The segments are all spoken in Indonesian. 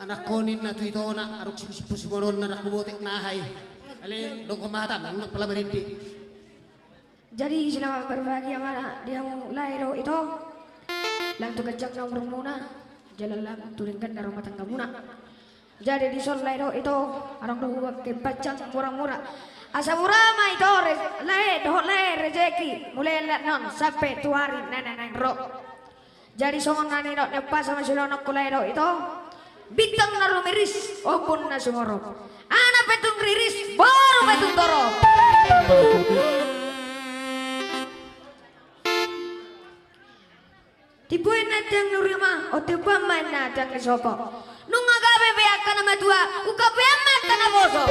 anak konin na tu ito na aruk sipusipuron na nakubutik na hay ali dong kumatan ang pala berhenti. Jadi selamat berbahagia mana dia mau lahir itu lang tu kecak nomor muna jalan lang turunkan dari rumah tangga muna. Jadi di sol lahir itu orang dua kepacang murah-murah asa murah mah itu lahir rezeki mulai non sampai tuari nenek roh. Jadi songon nani dok nepas sama silonok kulero itu bintang naruh miris opun na sumoro anak petung riris baru petung toro tibuin nadang nurima o tibuan main nadang kesoko nunga gabe beakan nama tua uka beamat kana boso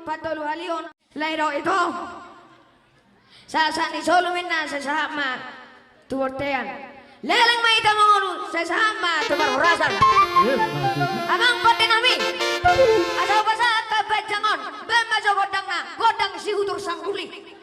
patolu halion lairo itu sasani solumin na sesama tuortean leleng mai ta mongolu sesama tebar horasan abang poten ami asal basa kabajangon ben majo godang si utur sangguli